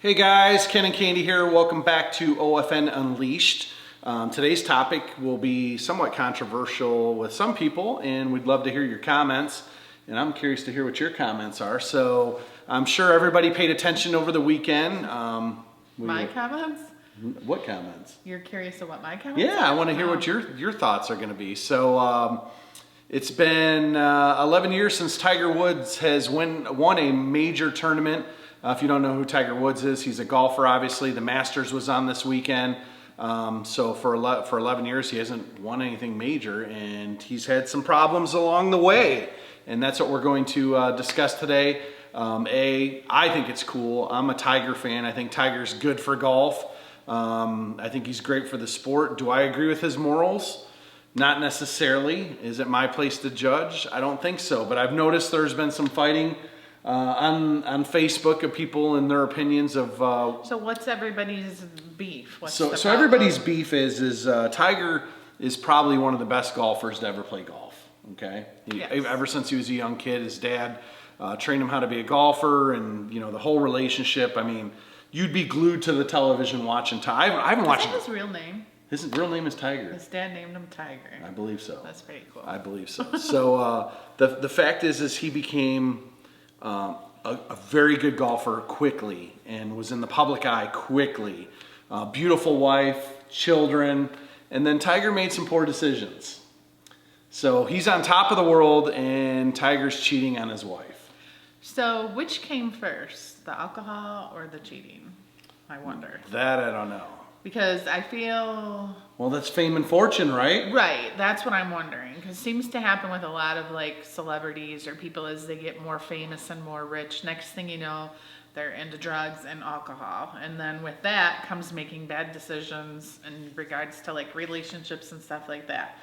Hey guys, Ken and Candi here. Welcome back to OFN Unleashed. Today's topic will be somewhat controversial with some people, and we'd love to hear your comments. And I'm curious to hear what your comments are. So I'm sure everybody paid attention over the weekend. My comments? What comments? You're curious of what my comments Yeah, are? I want to hear what your thoughts are going to be. So it's been 11 years since Tiger Woods has won a major tournament. If you don't know who Tiger Woods is, he's a golfer, obviously. The Masters was on this weekend. So for 11 years, he hasn't won anything major, and he's had some problems along the way. And that's what we're going to discuss today. I think it's cool. I'm a Tiger fan. I think Tiger's good for golf. I think he's great for the sport. Do I agree with his morals? Not necessarily. Is it my place to judge? I don't think so. But I've noticed there's been some fighting on Facebook of people and their opinions of. So what's everybody's beef? So everybody's beef is Tiger is probably one of the best golfers to ever play golf. Okay, Yes. Ever since he was a young kid, his dad trained him how to be a golfer, and the whole relationship. I mean, you'd be glued to the television watching Tiger. I haven't watched. Is that his real name? His real name is Tiger. His dad named him Tiger. I believe so. That's pretty cool. I believe so. So the fact is he became a very good golfer quickly and was in the public eye quickly. Beautiful wife, children, and then Tiger made some poor decisions. So he's on top of the world, and Tiger's cheating on his wife. So which came first, the alcohol or the cheating? I wonder. That I don't know. Because I feel... Well, that's fame and fortune, right? Right, that's what I'm wondering. Because it seems to happen with a lot of like celebrities or people as they get more famous and more rich. Next thing you know, they're into drugs and alcohol. And then with that comes making bad decisions in regards to like relationships and stuff like that.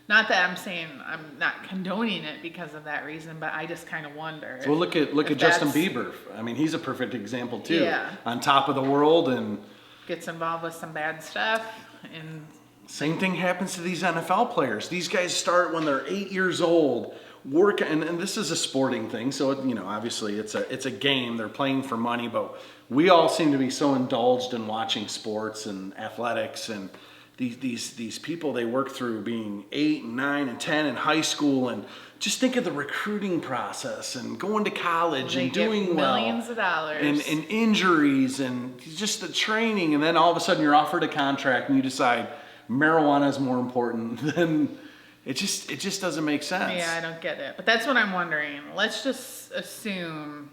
Not that I'm saying I'm not condoning it because of that reason, but I just kind of wonder. Well, look at Justin Bieber. I mean, he's a perfect example too. Yeah. On top of the world and... Gets involved with some bad stuff, and same thing happens to these NFL players. These guys start when they're 8 years old, work, and this is a sporting thing, so obviously it's a game. They're playing for money, but we all seem to be so indulged in watching sports and athletics, and these people, they work through being 8 and 9 and 10 in high school, and just think of the recruiting process and going to college and doing well. Millions of dollars. And injuries and just the training, and then all of a sudden you're offered a contract and you decide marijuana is more important than it just doesn't make sense. Yeah, I don't get it. But that's what I'm wondering. Let's just assume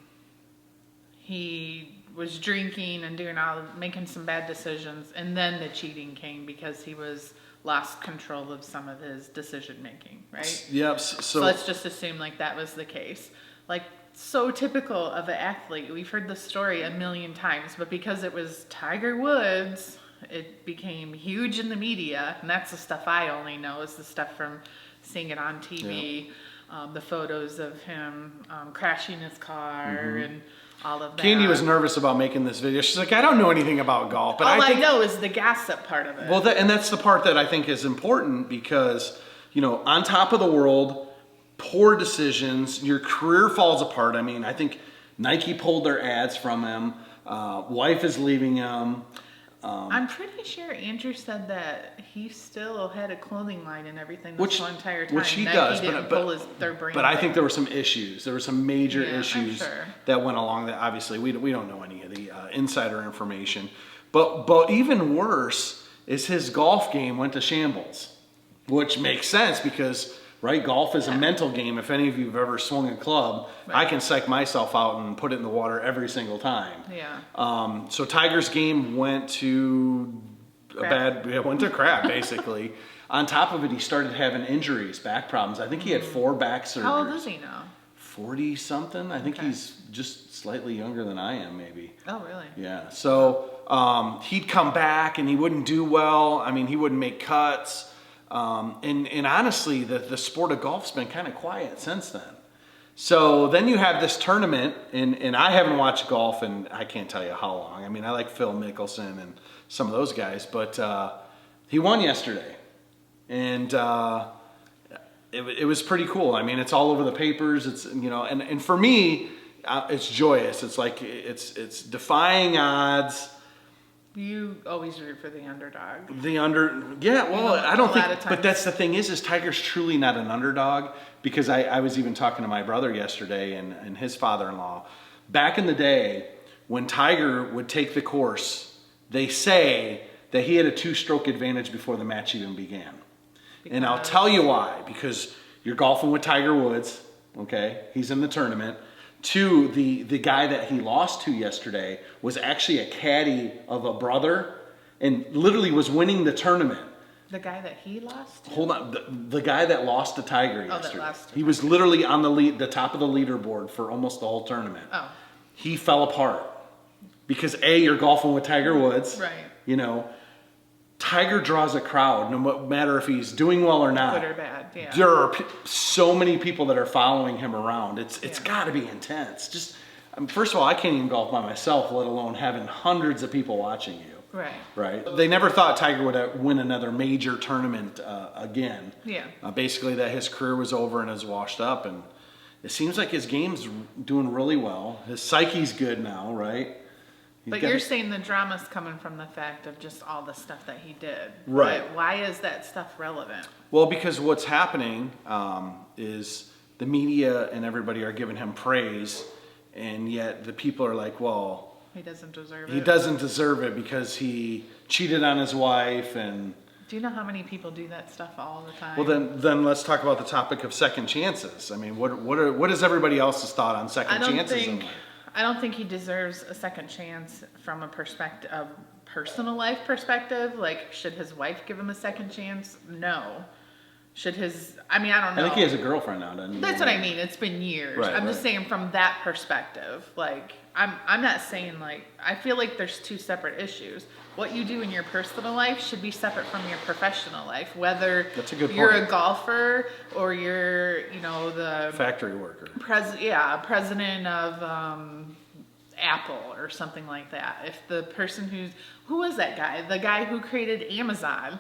he was drinking and making some bad decisions, and then the cheating came because he lost control of some of his decision making, right? Yep. So let's just assume like that was the case. Like, so typical of an athlete. We've heard this story a million times, but because it was Tiger Woods, it became huge in the media, and that's the stuff I only know is the stuff from seeing it on TV, the photos of him crashing his car and all of that. Candi was nervous about making this video. She's like, I don't know anything about golf, but I know is the gossip part of it. Well, and that's the part that I think is important because, on top of the world, poor decisions, your career falls apart. I mean, I think Nike pulled their ads from him. Wife is leaving him. I'm pretty sure Andrew said that he still had a clothing line and everything this whole entire time. Which he Nike does, didn't pull their brand but I think there. there were some issues. There were some major issues sure. that went along that obviously we don't know any of the insider information. But even worse is his golf game went to shambles, which makes sense because... Right, golf is a mental game. If any of you have ever swung a club, I can psych myself out and put it in the water every single time. Yeah. So Tiger's game went to crap basically. On top of it, he started having injuries, back problems. I think he had 4 back surgeries. How old is he now? 40 something. I think he's just slightly younger than I am, maybe. Oh, really? Yeah. So he'd come back and he wouldn't do well. I mean, he wouldn't make cuts. And honestly, the sport of golf's been kind of quiet since then. So then you have this tournament, and I haven't watched golf, and I can't tell you how long. I mean, I like Phil Mickelson and some of those guys, but he won yesterday, and it was pretty cool. I mean, it's all over the papers. It's and for me, it's joyous. It's like it's defying odds. You always root for the underdog. Yeah, well, I don't think, times. but that's the thing is Tiger's truly not an underdog, because I was even talking to my brother yesterday and his father-in-law. Back in the day, when Tiger would take the course, they say that he had a 2-stroke advantage before the match even began. And I'll tell you why, because you're golfing with Tiger Woods, okay? He's in the tournament. 2, the guy that he lost to yesterday was actually a caddy of a brother and literally was winning the tournament. The guy that he lost to? Hold on, the guy that lost to Tiger yesterday. That lost to he was literally on the top of the leaderboard for almost the whole tournament. Oh. He fell apart because you're golfing with Tiger Woods. Right. You know, Tiger draws a crowd, no matter if he's doing well or not. Good or bad, yeah. There are so many people that are following him around. It's got to be intense. Just first of all, I can't even golf by myself, let alone having hundreds of people watching you. Right. Right. They never thought Tiger would win another major tournament again. Yeah. Basically, that his career was over and is washed up, and it seems like his game's doing really well. His psyche's good now, right? But you're saying the drama's coming from the fact of just all the stuff that he did. Right. But why is that stuff relevant? Well, because what's happening is the media and everybody are giving him praise, and yet the people are like, well, he doesn't deserve it. He doesn't deserve it because he cheated on his wife. And do you know how many people do that stuff all the time? well, then let's talk about the topic of second chances. I mean, what is everybody else's thought on second chances in life? I don't think he deserves a second chance from a personal life perspective. Like, should his wife give him a second chance? No. Should I don't know. I think he has a girlfriend now, doesn't he? That's what I mean. It's been years. Right, I'm just saying from that perspective. Like, I'm not saying, like, I feel like there's 2 separate issues. What you do in your personal life should be separate from your professional life. Whether That's a good you're point. a golfer or you're, the Factory worker. president of Apple or something like that. If the person who was that guy? The guy who created Amazon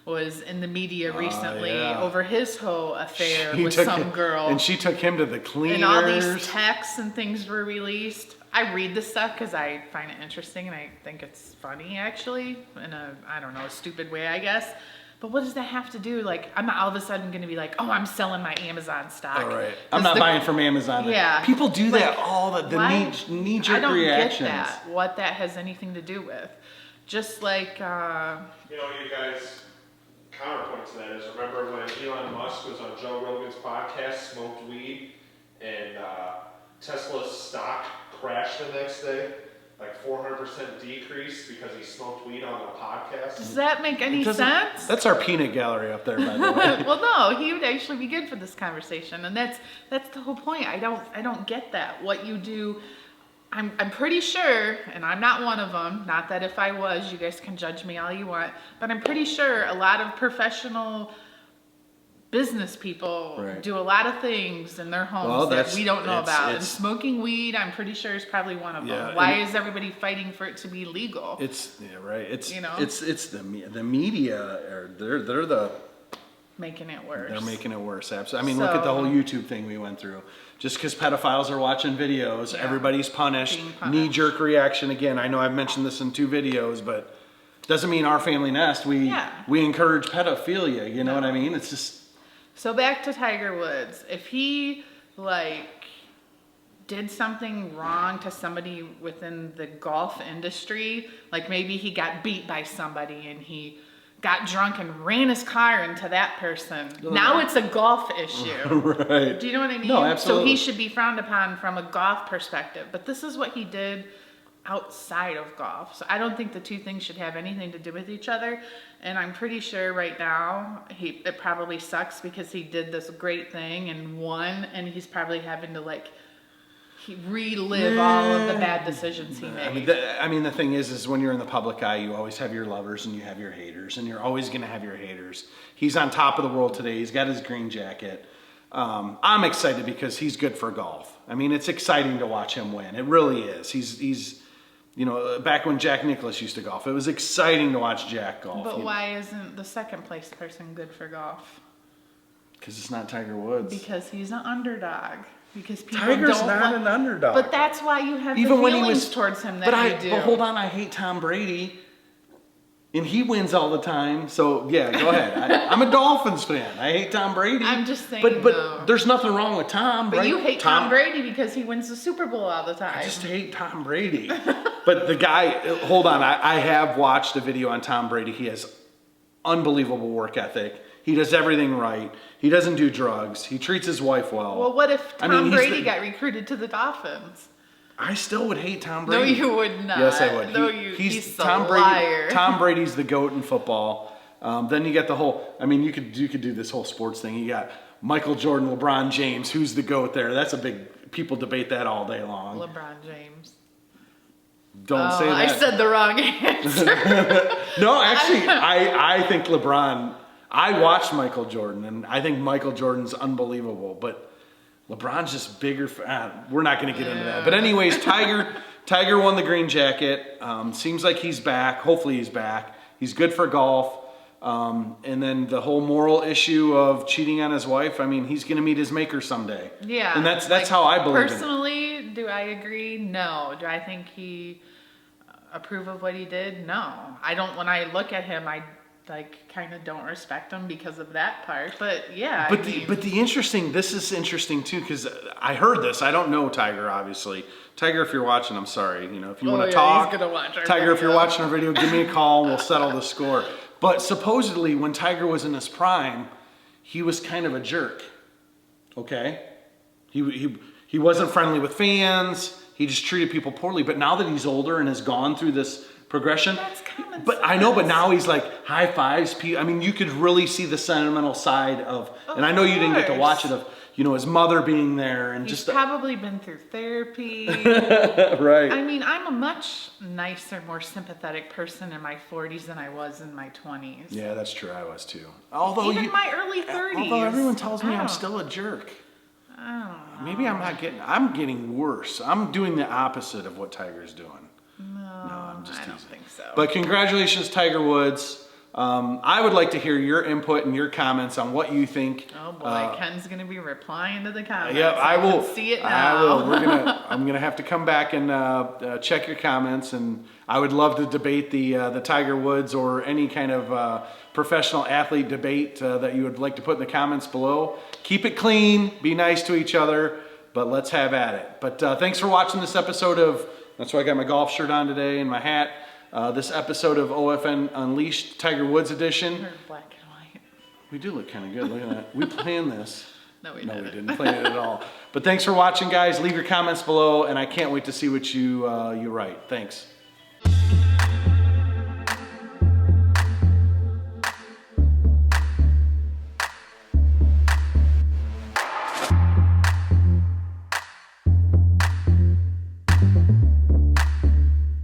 was in the media recently over his whole affair with some girl. And she took him to the cleaners. And all these texts and things were released. I read this stuff because I find it interesting and I think it's funny, actually, in a stupid way, I guess. But what does that have to do? Like, I'm not all of a sudden going to be like, oh, I'm selling my Amazon stock. All right. I'm not buying from Amazon. Yeah. People do that all the knee-jerk reactions. I don't get that, what that has anything to do with. Just like... You guys... Counterpoint to that is, remember when Elon Musk was on Joe Rogan's podcast, smoked weed, and Tesla's stock crashed the next day, like 400% decrease because he smoked weed on a podcast? Does that make any sense? That's our peanut gallery up there, by the way. Well, no, he would actually be good for this conversation, and that's the whole point. I don't get that. What you do... I'm pretty sure, and I'm not one of them, not that if I was, you guys can judge me all you want, but I'm pretty sure a lot of professional business people do a lot of things in their homes that we don't know about. And smoking weed, I'm pretty sure, is probably one of them. Why is everybody fighting for it to be legal? It's the media, they're the... making it worse. They're making it worse, absolutely. I mean, look at the whole YouTube thing we went through. Just because pedophiles are watching videos, everybody's punished. Knee-jerk reaction. Again, I know I've mentioned this in 2 videos, but doesn't mean our family nest. We encourage pedophilia, you know what I mean? It's just... So back to Tiger Woods. If he, did something wrong to somebody within the golf industry, like maybe he got beat by somebody and he... got drunk and ran his car into that person. Now it's a golf issue. Right. Do you know what I mean? No, absolutely. So he should be frowned upon from a golf perspective. But this is what he did outside of golf. So I don't think the 2 things should have anything to do with each other. And I'm pretty sure right now it probably sucks because he did this great thing and won, and he's probably having to relive all of the bad decisions he made. I mean, the thing is when you're in the public eye, you always have your lovers and you have your haters, and you're always going to have your haters. He's on top of the world today. He's got his green jacket. I'm excited because he's good for golf. I mean, it's exciting to watch him win. It really is. He's back when Jack Nicklaus used to golf, it was exciting to watch Jack golf. But why isn't the second place person good for golf? Because it's not Tiger Woods. Because he's an underdog. Because people Tiger's don't not want- an underdog. But that's why you have Even the when he feelings was towards him that you do. But hold on, I hate Tom Brady. And he wins all the time, so yeah, go ahead. I'm a Dolphins fan. I hate Tom Brady. I'm just saying, but though. there's nothing wrong with Tom. But right? you hate Tom Brady because he wins the Super Bowl all the time. I just hate Tom Brady. But the guy, hold on, I have watched a video on Tom Brady. He has unbelievable work ethic. He does everything right. He doesn't do drugs. He treats his wife well. Well, what if Tom he's Brady got recruited to the Dolphins? I still would hate Tom No, Brady. you would not. Yes, I would. No, he's a liar. Tom Brady's the GOAT in football. Then you get the whole, I mean, you could do this whole sports thing. You got Michael Jordan, LeBron James. Who's the GOAT there? That's a big, people debate that all day long. LeBron James. Don't say that. I said the wrong answer. No, actually, I think LeBron, I watched Michael Jordan, and I think Michael Jordan's unbelievable, but LeBron's just bigger. We're not going to get into that. But anyways, Tiger won the green jacket. Seems like he's back. Hopefully he's back. He's good for golf. And then the whole moral issue of cheating on his wife, I mean, he's going to meet his maker someday. Yeah. And that's how I believe it. Personally, do I agree? No. Do I think he approve of what he did? No. I don't. When I look at him, I kind of don't respect him because of that part. But yeah. But this is interesting too, because I heard this. I don't know Tiger, obviously. Tiger, if you're watching, I'm sorry. You know, if you want to talk, he's gonna watch our Tiger, if video. you're watching our video, give me a call and we'll settle the score. But supposedly, when Tiger was in his prime, he was kind of a jerk. Okay, he wasn't friendly with fans. He just treated people poorly. But now that he's older and has gone through this progression, That's common but I know. But now he's like high fives. I mean, you could really see the sentimental side of. And I know you didn't get to watch it of his mother being there and He's just probably been through therapy. right. I mean, I'm a much nicer, more sympathetic person in my 40s than I was in my 20s. Yeah, that's true. I was too. Although Even my early 30s. Although everyone tells me I I'm don't- still a jerk. I don't know. Maybe I'm getting worse. I'm doing the opposite of what Tiger's doing. No, I'm just I don't teasing. think so. But congratulations, Tiger Woods. I would like to hear your input and your comments on what you think. Oh boy, Ken's gonna be replying to the comments. Yeah, I will. can see it now. I will. I'm gonna have to come back and check your comments, and I would love to debate the Tiger Woods or any kind of professional athlete debate that you would like to put in the comments below. Keep it clean. Be nice to each other, but let's have at it. But thanks for watching this episode of. That's why I got my golf shirt on today and my hat. This episode of OFN Unleashed Tiger Woods edition. We're black and white. We do look kind of good. Look at that. We planned this. No, we No, didn't. we didn't plan it at all. But thanks for watching, guys. Leave your comments below, and I can't wait to see what you write. Thanks.